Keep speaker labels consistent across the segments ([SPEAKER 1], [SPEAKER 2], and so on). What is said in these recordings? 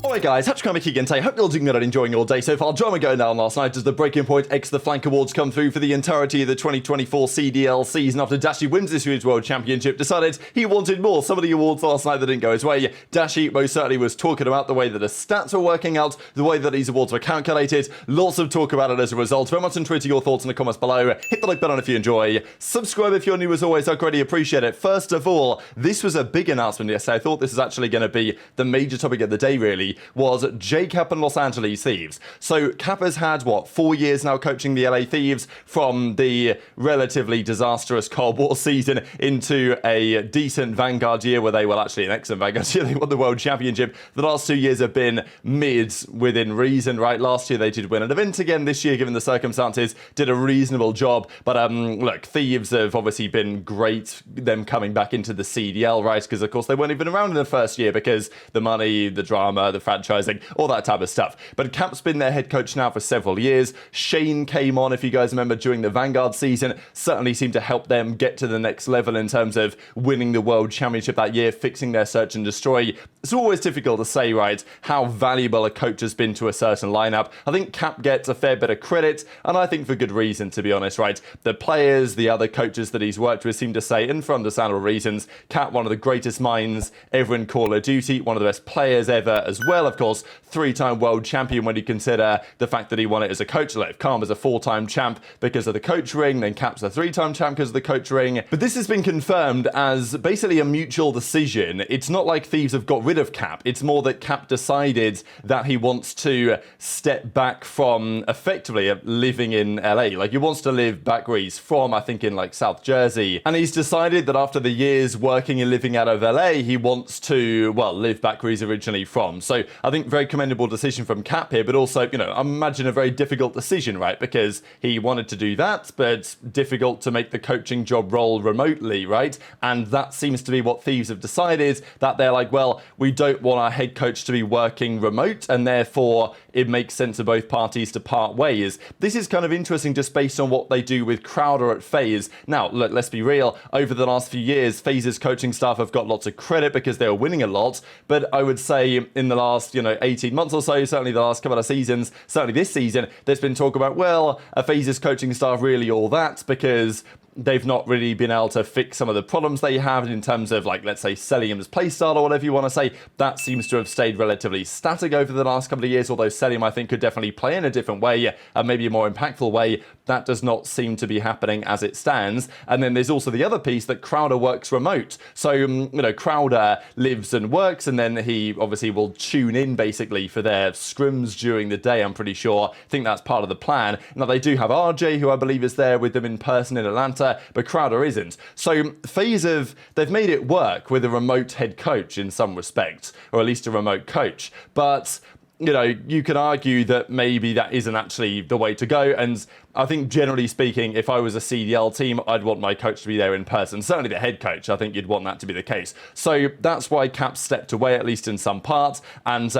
[SPEAKER 1] Alright guys, HyDra again today. Hope you're all doing good and enjoying your day so far. Drama going down last night as the Breaking Point X the Flank Awards come through for the entirety of the 2024 CDL season after Dashy wins this year's World Championship. Decided he wanted more. Some of the awards last night that didn't go his way. Dashy most certainly was talking about the way that the stats were working out, the way that these awards were calculated. Lots of talk about it as a result. Very much enjoy your thoughts in the comments below. Hit the like button if you enjoy. Subscribe if you're new as always. I greatly appreciate it. First of all, this was a big announcement yesterday. I thought this was actually going to be the major topic of the day really, was JKap and Los Angeles Thieves. So Cap has had, what, 4 years now coaching the LA Thieves from the relatively disastrous Cold War season into a decent Vanguard year where they, well, actually an excellent Vanguard year, they won the World Championship. The last 2 years have been mid within reason, right? Last year they did win an event again. This year, given the circumstances, did a reasonable job. But look, Thieves have obviously been great, them coming back into the CDL, right? Because of course they weren't even around in the first year because the money, the drama, the franchising, all that type of stuff. But Cap's been their head coach now for several years. Shane came on, if you guys remember, during the Vanguard season, certainly seemed to help them get to the next level in terms of winning the World Championship that year, fixing their search and destroy. It's always difficult to say, right, how valuable a coach has been to a certain lineup. I think Cap gets a fair bit of credit, and I think for good reason, to be honest, right? The players, the other coaches that he's worked with seem to say, and for understandable reasons, Cap, one of the greatest minds ever in Call of Duty, one of the best players ever as well, of course, 3-time world champion when you consider the fact that he won it as a coach. Like, if Karma's a 4-time champ because of the coach ring, then Cap's a 3-time champ because of the coach ring. But this has been confirmed as basically a mutual decision. It's not like Thieves have got rid of Cap. It's more that Cap decided that he wants to step back from effectively living in LA. Like, he wants to live back where he's from, I think in like South Jersey. And he's decided that after the years working and living out of LA, he wants to, well, live back where he's originally from. So I think very commendable decision from Cap here, but also, you know, I imagine a very difficult decision, right? Because he wanted to do that, but difficult to make the coaching job role remotely, right? And that seems to be what Thieves have decided, that they're like, well, we don't want our head coach to be working remote, and therefore it makes sense for both parties to part ways. This is kind of interesting just based on what they do with Crowder at FaZe. Now, look, let's be real, over the last few years, FaZe's coaching staff have got lots of credit because they were winning a lot, but I would say in the last, 18 months or so, certainly the last couple of seasons, certainly this season, there's been talk about, well, are FaZe's coaching staff really all that? Because they've not really been able to fix some of the problems they have in terms of, like, let's say, Cellium's playstyle or whatever you want to say. That seems to have stayed relatively static over the last couple of years, although Cellium, I think, could definitely play in a different way, and maybe a more impactful way. That does not seem to be happening as it stands. And then there's also the other piece that Crowder works remote. So, Crowder lives and works, and then he obviously will tune in, basically, for their scrims during the day, I'm pretty sure. I think that's part of the plan. Now, they do have RJ, who I believe is there with them in person in Atlanta, but Crowder isn't. So FaZe they've made it work with a remote head coach in some respects, or at least a remote coach. But you could argue that maybe that isn't actually the way to go. And I think generally speaking, if I was a CDL team, I'd want my coach to be there in person. Certainly the head coach, I think you'd want that to be the case. So that's why Cap stepped away, at least in some part. And,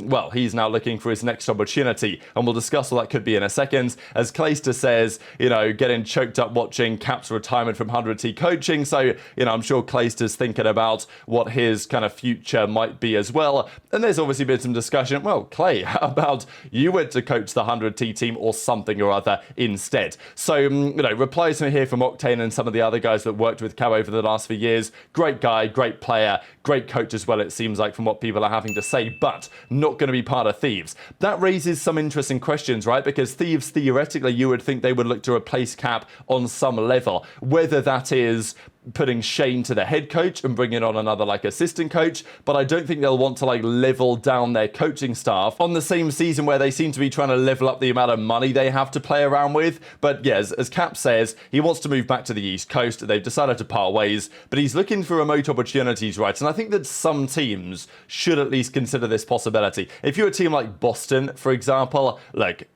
[SPEAKER 1] well, he's now looking for his next opportunity. And we'll discuss what that could be in a second. As Priestahh says, getting choked up watching Cap's retirement from 100T coaching. So, I'm sure Priestahh's thinking about what his kind of future might be as well. And there's obviously been some discussion. Well, Clay, how about you went to coach the 100T team or something or other instead? So, replies from here from Octane and some of the other guys that worked with Cap over the last few years. Great guy, great player, great coach as well, it seems like, from what people are having to say, but not going to be part of Thieves. That raises some interesting questions, right? Because Thieves, theoretically, you would think they would look to replace Cap on some level. Whether that is putting Shane to the head coach and bringing on another assistant coach, but I don't think they'll want to level down their coaching staff on the same season where they seem to be trying to level up the amount of money they have to play around with. But yeah, as Cap says, he wants to move back to the East Coast. They've decided to part ways, but he's looking for remote opportunities, right? And I think that some teams should at least consider this possibility. If you're a team like Boston, for example,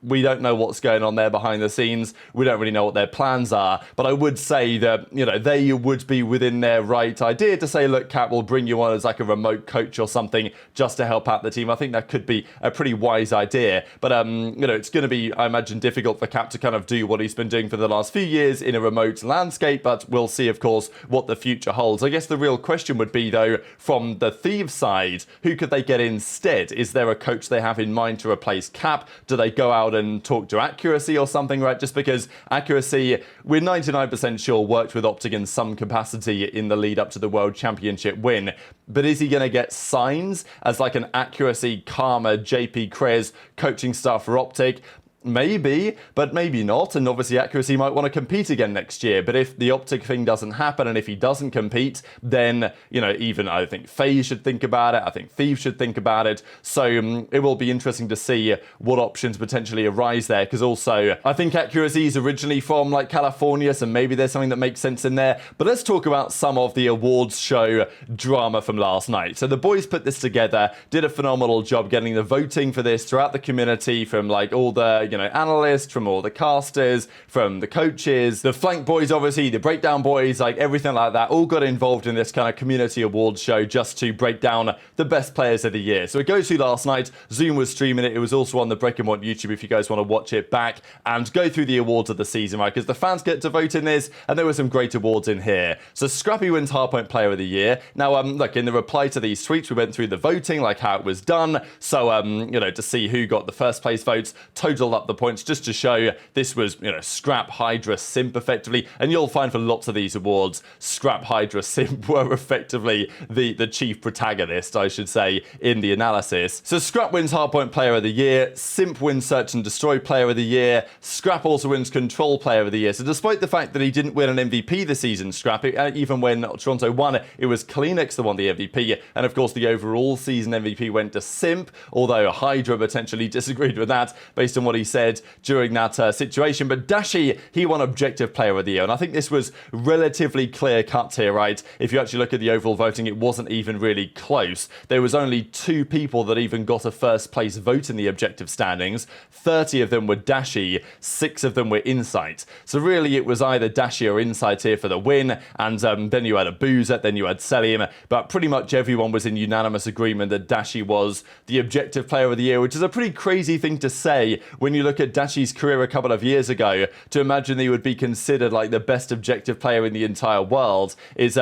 [SPEAKER 1] we don't know what's going on there behind the scenes. We don't really know what their plans are, but I would say that, they would would be within their right idea to say, look, Cap, will bring you on as like a remote coach or something just to help out the team. I think that could be a pretty wise idea. But, it's going to be, I imagine, difficult for Cap to kind of do what he's been doing for the last few years in a remote landscape, but we'll see, of course, what the future holds. I guess the real question would be, though, from the Thieves side, who could they get instead? Is there a coach they have in mind to replace Cap? Do they go out and talk to Accuracy or something, right? Just because Accuracy, we're 99% sure, worked with OpTic in some capacity in the lead up to the World Championship win. But is he going to get signs as like an Accuracy, Karma, JP Krez coaching staff for OpTic? Maybe, but maybe not. And obviously Accuracy might want to compete again next year. But if the OpTic thing doesn't happen and if he doesn't compete, then, even I think FaZe should think about it. I think Thieves should think about it. So it will be interesting to see what options potentially arise there. Because also, I think Accuracy is originally from like California, so maybe there's something that makes sense in there. But let's talk about some of the awards show drama from last night. So the boys put this together, did a phenomenal job getting the voting for this throughout the community from like all the analysts, from all the casters, from the coaches, the flank boys, obviously, the breakdown boys, like everything like that, all got involved in this kind of community awards show just to break down the best players of the year. So it goes through last night. Zoom was streaming it. It was also on the Breaking Point YouTube if you guys want to watch it back and go through the awards of the season, right? Because the fans get to vote in this, and there were some great awards in here. So Scrappy wins Hardpoint Player of the Year. Now, look, in the reply to these tweets, we went through the voting, like how it was done. So, to see who got the first place votes, totaled up the points just to show this was, Scrap, HyDra, Simp effectively. And you'll find for lots of these awards, Scrap, HyDra, Simp were effectively the chief protagonist, I should say, in the analysis. So Scrap wins Hardpoint Player of the Year, Simp wins Search and Destroy Player of the Year, Scrap also wins Control Player of the Year. So despite the fact that he didn't win an MVP this season, Scrap, even when Toronto won, it was CleanX that won the MVP. And of course, the overall season MVP went to Simp, although HyDra potentially disagreed with that based on what he said during that situation. But Dashy, he won Objective Player of the Year. And I think this was relatively clear cut here, right? If you actually look at the overall voting, it wasn't even really close. There was only 2 people that even got a first place vote in the objective standings. 30 of them were Dashy, 6 of them were Insight. So really it was either Dashy or Insight here for the win. And then you had aBeZy, then you had Cellium. But pretty much everyone was in unanimous agreement that Dashy was the Objective Player of the Year, which is a pretty crazy thing to say when you look at Dashy's career a couple of years ago. To imagine that he would be considered like the best objective player in the entire world is,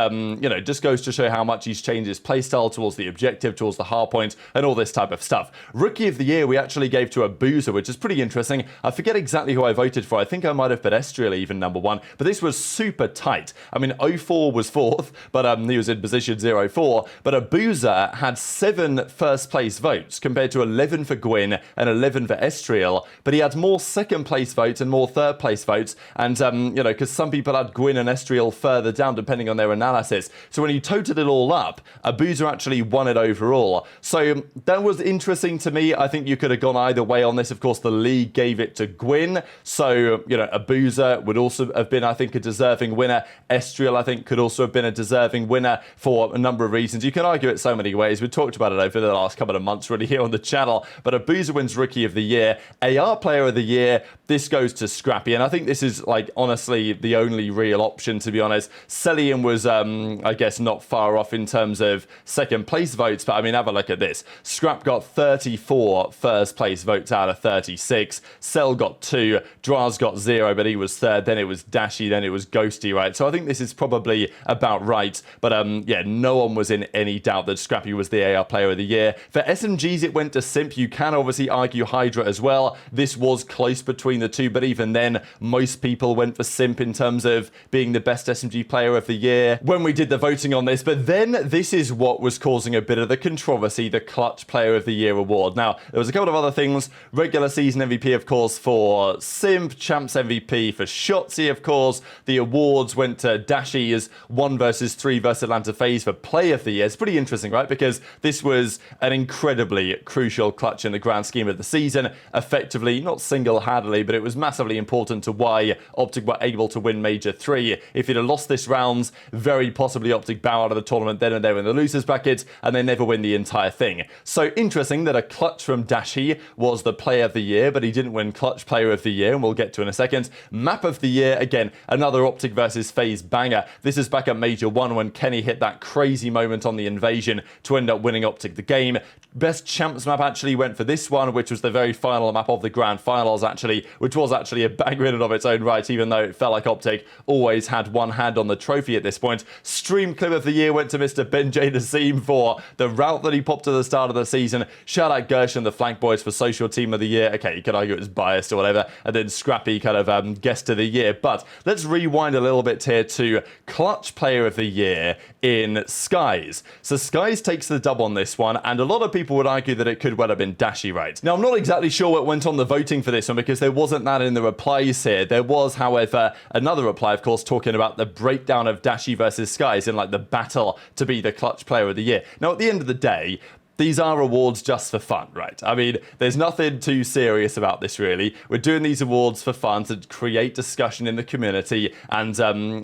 [SPEAKER 1] just goes to show how much he's changed his playstyle towards the objective, towards the hardpoint, and all this type of stuff. Rookie of the Year we actually gave to aBeZy, which is pretty interesting. I forget exactly who I voted for. I think I might have put Estriel even number 1, but this was super tight. I mean, 04 was 4th, but he was in position 04, but aBeZy had 7 first place votes compared to 11 for Gwyn and 11 for Estriel, but he had more second place votes and more third place votes, and because some people had Gwyn and Estriel further down depending on their analysis. So when you totaled it all up, aBeZy actually won it overall. So that was interesting to me. I think you could have gone either way on this. Of course, the league gave it to Gwyn, so aBeZy would also have been, I think, a deserving winner. Estriel, I think, could also have been a deserving winner for a number of reasons. You can argue it so many ways. We talked about it over the last couple of months really here on the channel, but aBeZy wins Rookie of the Year. AR Player of the Year, this goes to Scrappy, and I think this is like honestly the only real option, to be honest. Cellium was I guess not far off in terms of second place votes, but I mean, have a look at this. Scrap got 34 first place votes out of 36. Cell got 2, Drazah got 0, but he was 3rd. Then it was Dashy, then it was Ghosty, right? So I think this is probably about right, but no one was in any doubt that Scrappy was the AR Player of the Year. For SMGs it went to Simp. You can obviously argue HyDra as well. This was close between the two, but even then most people went for Simp in terms of being the best SMG Player of the Year when we did the voting on this. But then this is what was causing a bit of the controversy, the Clutch Player of the Year award. Now there was a couple of other things. Regular season MVP of course for Simp, Champs MVP for Shotzzy of course. The awards went to Dashy as 1 versus 3 versus Atlanta FaZe for Player of the Year. It's pretty interesting, right? Because this was an incredibly crucial clutch in the grand scheme of the season. Effectively, massively, not single-handedly, but it was massively important to why OpTic were able to win Major 3. If he'd have lost this round, very possibly OpTic bow out of the tournament then and there in the losers bracket, and they never win the entire thing. So interesting that a clutch from Dashy was the player of the year, but he didn't win clutch player of the year, and we'll get to in a second. Map of the year, again, another OpTic versus FaZe banger. This is back at Major 1 when Kenny hit that crazy moment on the invasion to end up winning OpTic the game. Best champs map actually went for this one, which was the very final map of the grand finals actually, which was actually a banger in and of its own right, even though it felt like OpTic always had one hand on the trophy at this point. Stream clip of the year went to Mr. Ben JoeDeceives for the route that he popped at the start of the season. Shout out Gersh and the Flank Boys for social team of the year. Okay, you could argue it was biased or whatever, and then Scrappy kind of guest of the year. But let's rewind a little bit here to clutch player of the year in Skyz. So Skyz takes the dub on this one, and a lot of people would argue that it could well have been Dashy, right? Now, I'm not exactly sure what went on the voting for this one because there wasn't that in the replies here. There was, however, another reply, of course, talking about the breakdown of Dashy versus Skyz in like the battle to be the clutch player of the year. Now, at the end of the day, these are awards just for fun, right? I mean, there's nothing too serious about this, really. We're doing these awards for fun to create discussion in the community, and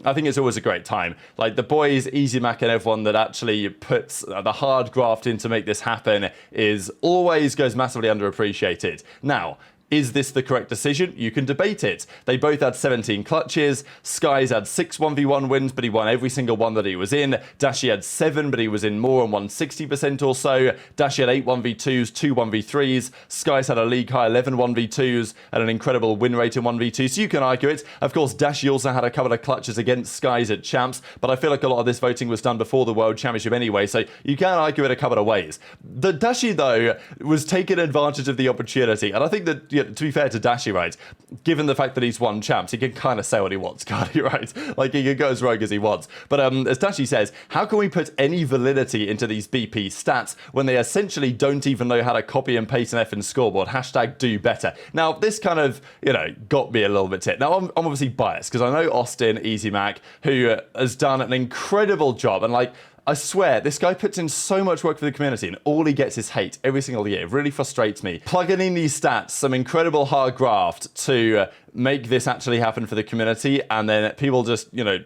[SPEAKER 1] I think it's always a great time. Like, the boys, easyMac, and everyone that actually puts the hard graft in to make this happen always goes massively underappreciated. Now, is this the correct decision? You can debate it. They both had 17 clutches. Skyz had 6 1v1 wins, but he won every single one that he was in. Dashy had 7, but he was in more and won 60% or so. Dashy had 8 1v2s, 2 1v3s. Skyz had a league high 11 1v2s and an incredible win rate in 1v2, so you can argue it. Of course, Dashy also had a couple of clutches against Skyz at champs, but I feel like a lot of this voting was done before the World Championship anyway, so you can argue it a couple of ways. The Dashy, though, was taking advantage of the opportunity, and I think that, you know, to be fair to Dashy, right, given the fact that he's won champs, he can kind of say what he wants, can't he, right? Like, he can go as rogue as he wants. But as Dashy says, how can we put any validity into these BP stats when they essentially don't even know how to copy and paste an F in scoreboard? Hashtag do better. Now, this kind of, you know, got me a little bit hit. Now, I'm obviously biased because I know Austin, easyMac, who has done an incredible job, and like, I swear, this guy puts in so much work for the community and all he gets is hate every single year. It really frustrates me. Plugging in these stats, some incredible hard graft to make this actually happen for the community, and then people just, you know,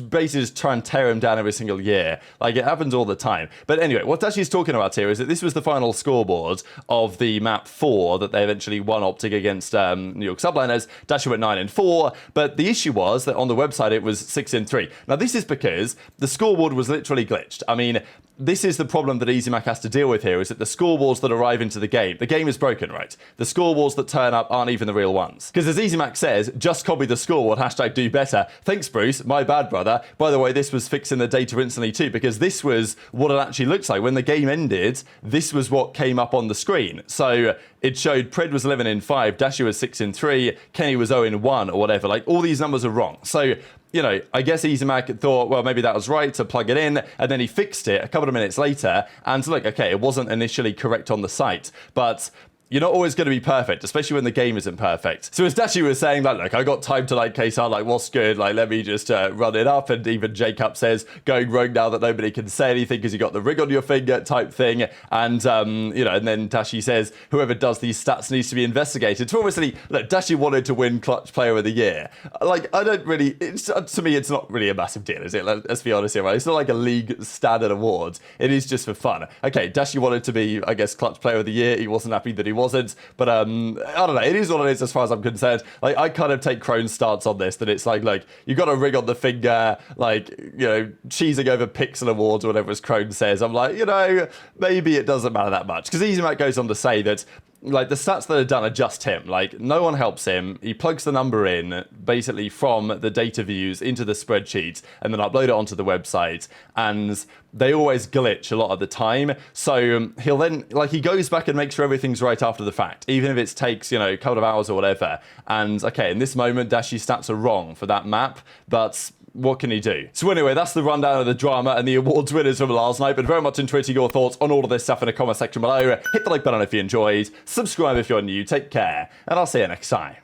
[SPEAKER 1] basically just try and tear him down every single year. Like, it happens all the time. But anyway, what Dashy's talking about here is that this was the final scoreboard of the map 4 that they eventually won OpTic against New York Subliners. Dashy went 9-4, but the issue was that on the website it was 6-3. Now, this is because the scoreboard was literally glitched. I mean, this is the problem that easyMac has to deal with here, is that the scoreboards that arrive into the game is broken, right? The scoreboards that turn up aren't even the real ones. Because as easyMac says, just copy the scoreboard, hashtag do better. Thanks, Bruce. My bad, brother. By the way, this was fixing the data instantly too, because this was what it actually looks like. When the game ended, this was what came up on the screen. So it showed Pred was 11-5, Dashy was 6-3, Kenny was 0-1 or whatever. Like, all these numbers are wrong. So, you know, I guess easyMac thought, well, maybe that was right to plug it in, and then he fixed it a couple of minutes later, and look, okay, it wasn't initially correct on the site, but you're not always going to be perfect, especially when the game isn't perfect. So as Dashy was saying, like, look, I got time to like case out, like, what's good? Like, let me just run it up. And even JKap says, going rogue now that nobody can say anything because you got the ring on your finger type thing. And, you know, and then Dashy says, whoever does these stats needs to be investigated. So obviously, look, Dashy wanted to win clutch player of the year. Like, I don't really, to me, it's not really a massive deal, is it? Let's be honest here, right? It's not like a league standard award. It is just for fun. Okay, Dashy wanted to be, I guess, clutch player of the year. He wasn't happy that he wasn't, but I don't know, it is what it is as far as I'm concerned. Like, I kind of take Crone's stance on this, that it's like you got a ring on the finger, like, you know, cheesing over Pixel Awards or whatever as Crone says. I'm like, you know, maybe it doesn't matter that much, because easyMac goes on to say that, like, the stats that are done are just him. Like, no one helps him. He plugs the number in basically from the data views into the spreadsheet and then upload it onto the website, and they always glitch a lot of the time. So he'll then, like, he goes back and makes sure everything's right after the fact, even if it takes, you know, a couple of hours or whatever. And okay, in this moment, Dashy's stats are wrong for that map, but what can he do? So anyway, that's the rundown of the drama and the awards winners from last night, but very much enjoying your thoughts on all of this stuff in the comment section below. Hit the like button if you enjoyed, subscribe if you're new, take care, and I'll see you next time.